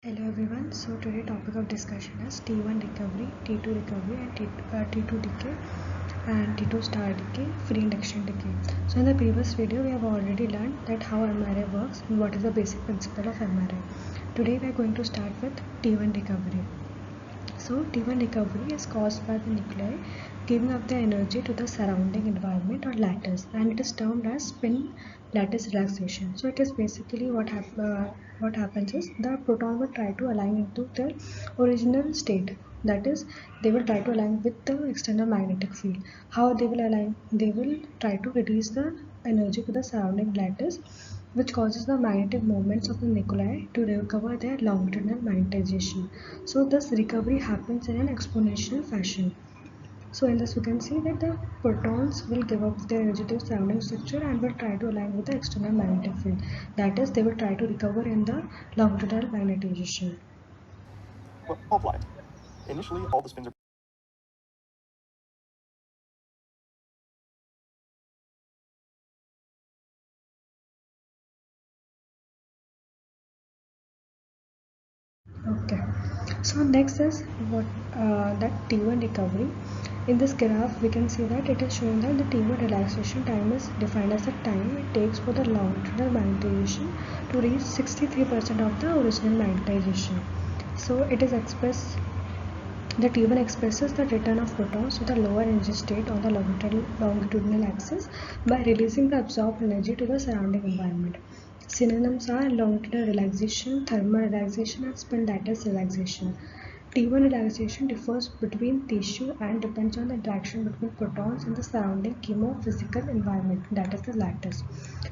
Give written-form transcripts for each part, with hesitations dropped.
Hello everyone. So today topic of discussion is T1 recovery, T2 recovery and T2 decay and T2 star decay, free induction decay. So in the previous video we have already learned that how MRI works and what is the basic principle of MRI. Today we are going to start with T1 recovery. So T1 recovery is caused by the nuclei giving up the energy to the surrounding environment or lattice, and it is termed as spin lattice relaxation. So it is basically what happens is the proton will try to align into their original state. That is, they will try to align with the external magnetic field. How they will align? They will try to reduce the energy to the surrounding lattice, which causes the magnetic movements of the nuclei to recover their longitudinal magnetization. So this recovery happens in an exponential fashion. So in this we can see that the protons will give up their energy to the surrounding structure and will try to align with the external magnetic field. That is, they will try to recover in the longitudinal magnetization. Offline. Initially, all the spins are Okay. So next is what that T1 recovery. In this graph, we can see that it is showing that the T1 relaxation time is defined as the time it takes for the longitudinal magnetization to reach 63% of the original magnetization. So it is expressed. The T1 expresses the return of protons to the lower energy state on the longitudinal axis by releasing the absorbed energy to the surrounding environment. Synonyms are longitudinal relaxation, thermal relaxation, and spin lattice relaxation. T1 relaxation differs between tissue and depends on the interaction between protons in the surrounding chemophysical environment, that is the lattice.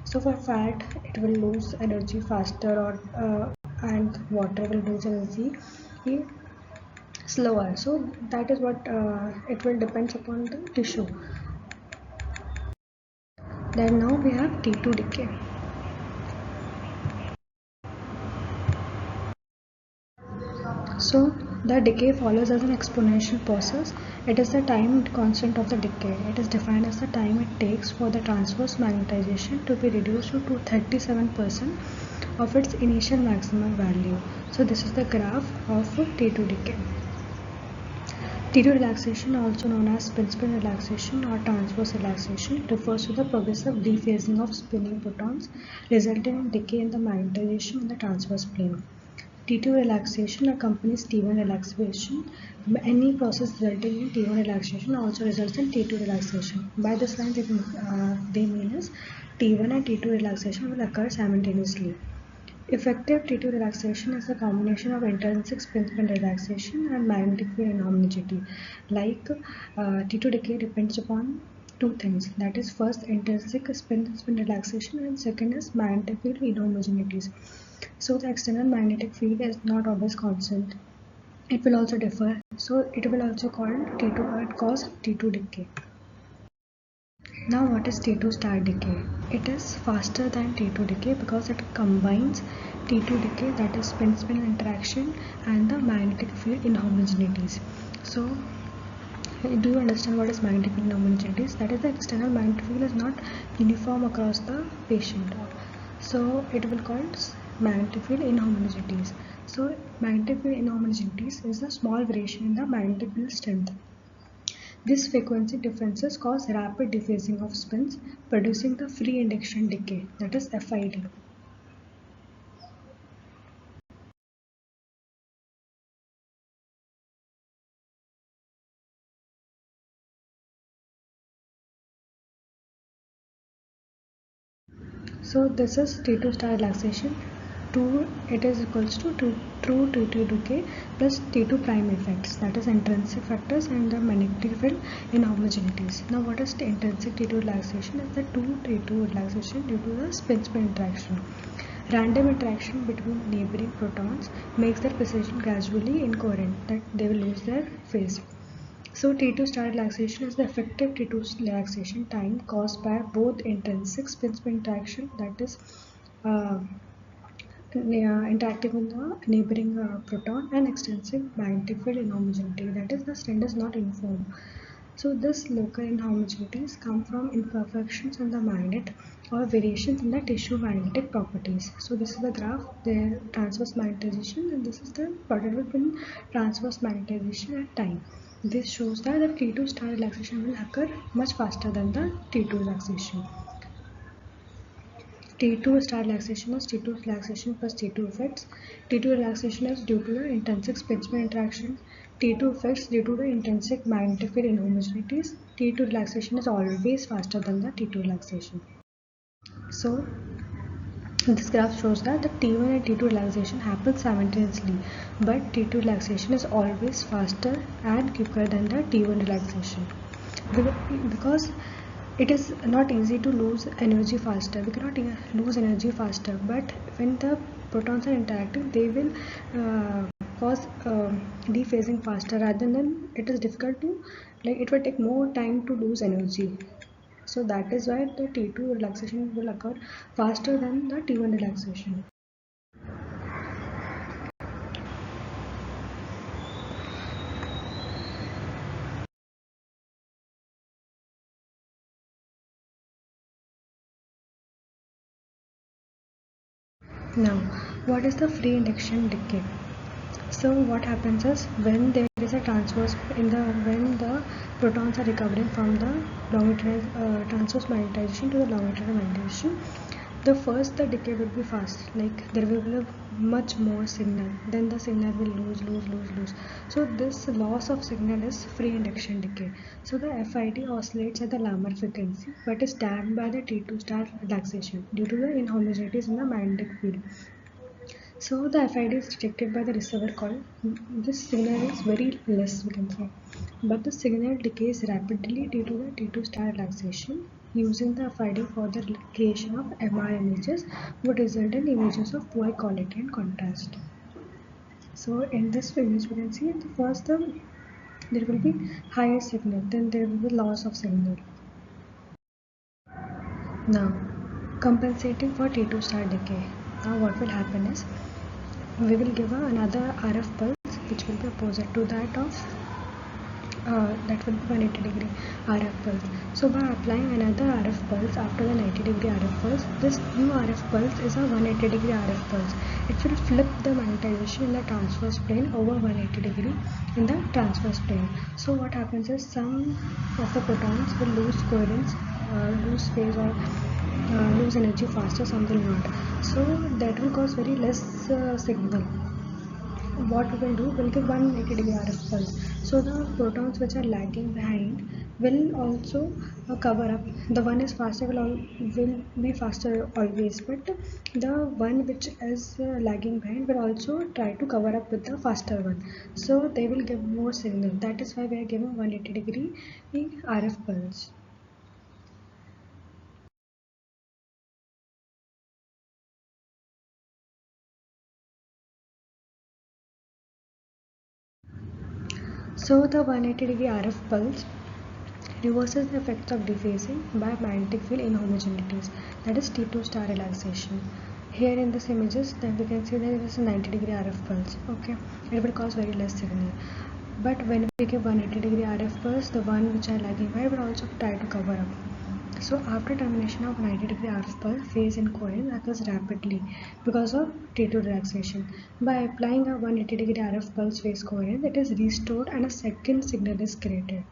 So for fat, it will lose energy faster, and water will lose energy slower. So that is what it will depends upon the tissue. Then now we have T2 decay. So the decay follows as an exponential process. It is the time constant of the decay. It is defined as the time it takes for the transverse magnetization to be reduced to 37% of its initial maximum value. So this is the graph of T2 decay. T2 relaxation, also known as spin-spin relaxation or transverse relaxation, refers to the progressive dephasing of spinning protons resulting in decay in the magnetization in the transverse plane. T2 relaxation accompanies T1 relaxation. Any process resulting in T1 relaxation also results in T2 relaxation. By this line, they mean is T1 and T2 relaxation will occur simultaneously. Effective T2 relaxation is a combination of intrinsic spin-spin relaxation and magnetic field inhomogeneity. Like T2 decay depends upon two things. That is, first intrinsic spin-spin relaxation and second is magnetic field inhomogeneities. So the external magnetic field is not always constant. It will also differ. So it will also cause T2 decay. Now what is T2 star decay? It is faster than T2 decay because it combines T2 decay, that is spin-spin interaction, and the magnetic field inhomogeneities. So do you understand what is magnetic field inhomogeneities? That is, the external magnetic field is not uniform across the patient. So it will cause magnetic field inhomogeneities. So magnetic field inhomogeneities is a small variation in the magnetic field strength. These frequency differences cause rapid dephasing of spins, producing the free induction decay, that is FID. So this is T2 star relaxation. 2 it is equals to true T2 decay plus T2 prime effects, that is intrinsic factors and the magnetic field inhomogeneities. Now what is the intrinsic T2 relaxation? Is the 2 T2 relaxation due to the spin-spin interaction. Random interaction between neighboring protons makes their precision gradually incoherent, that they will lose their phase. So T2 star relaxation is the effective T2 relaxation time caused by both intrinsic spin-spin interaction, that is uh, interacting with the neighboring proton, and extensive magnetic field inhomogeneity, that is the strength is not uniform. So this local inhomogeneities come from imperfections in the magnet or variations in the tissue magnetic properties. So this is the graph, the transverse magnetization, and this is the plotted between transverse magnetization and time. This shows that the T2 star relaxation will occur much faster than the T2 relaxation. T2 star relaxation is T2 relaxation plus T2 effects. T2 relaxation is due to the intrinsic spin-spin interaction. T2 effects due to the intrinsic magnetic field inhomogeneities. T2 relaxation is always faster than the T2 relaxation. So this graph shows that the T1 and T2 relaxation happens simultaneously, but T2 relaxation is always faster and quicker than the T1 relaxation. Because it is not easy to lose energy faster. We cannot lose energy faster, but when the protons are interacting, they will cause dephasing faster, rather than it is difficult to, like, it will take more time to lose energy. So that is why the T2 relaxation will occur faster than the T1 relaxation. Now, what is the free induction decay? So what happens is, when there is a transverse in the when the protons are recovering from the longitudinal transverse magnetization to the longitudinal magnetization, the decay will be fast, like there will be much more signal, then the signal will lose. So this loss of signal is free induction decay. So the FID oscillates at the Lamarck frequency but is damped by the T2 star relaxation due to the inhomogeneities in the magnetic field. So the FID is detected by the receiver coil. This signal is very less, we can say, but the signal decays rapidly due to the T2 star relaxation. Using the FID for the creation of MR images would result in images of poor quality and contrast. So in this image, we can see the first there will be higher signal, then there will be loss of signal. Now, compensating for T2 star decay. Now what will happen is, we will give another RF pulse which will be opposite to that of that will be 180 degree RF pulse. So by applying another RF pulse after the 90 degree RF pulse, this new RF pulse is a 180 degree RF pulse. It will flip the magnetization in the transverse plane over 180 degree in the transverse plane. So what happens is, some of the protons will lose coherence, lose phase, or lose energy faster, some will not. So that will cause very less signal. What we will do, we'll give 180 degree RF pulse. So the protons which are lagging behind will also cover up. The one is faster will be faster always, but the one which is lagging behind will also try to cover up with the faster one. So they will give more signal. That is why we are giving 180 degree RF pulse. So the 180 degree RF pulse reverses the effects of dephasing by magnetic field inhomogeneities, that is T2 star relaxation. Here in this images, then we can see there is a 90 degree RF pulse. Okay, it will cause very less signal. But when we give 180 degree RF pulse, the one which are lagging behind will also try to cover up. So after termination of 90 degree RF pulse, phase incoherence occurs rapidly because of T2 relaxation. By applying a 180 degree RF pulse phase coherence, it is restored and a second signal is created.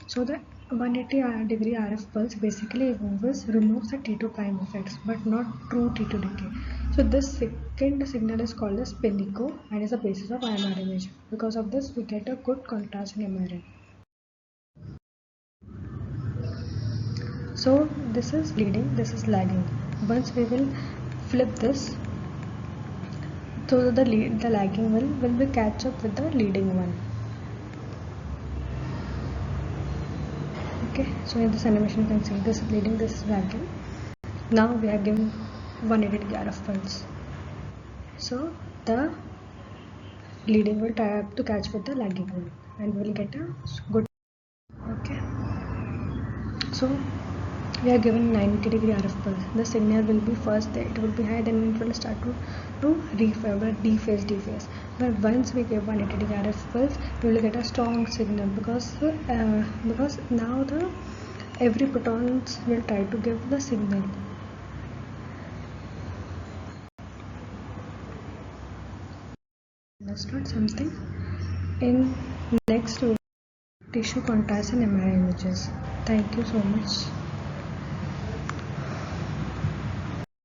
So the 180 degree RF pulse basically removes the T2 prime effects, but not true T2 decay. So this second signal is called as spin echo and is the basis of IMR image. Because of this, we get a good contrast in MRI. So this is leading, this is lagging. Once we will flip this, so the lagging will be catch up with the leading one. Okay, so in this animation you can see this is leading, this is lagging. Now we are giving 180 degree RF pulse. So the leading will try up to catch with the lagging one, and we will get a good. Okay, so we are given 90-degree RF pulse. The signal will be first there, it will be high, then it will start to dephase. But once we give 180-degree RF pulse, we will get a strong signal because now the every protons will try to give the signal. Understood something? In next tissue contrast and MRI images. Thank you so much.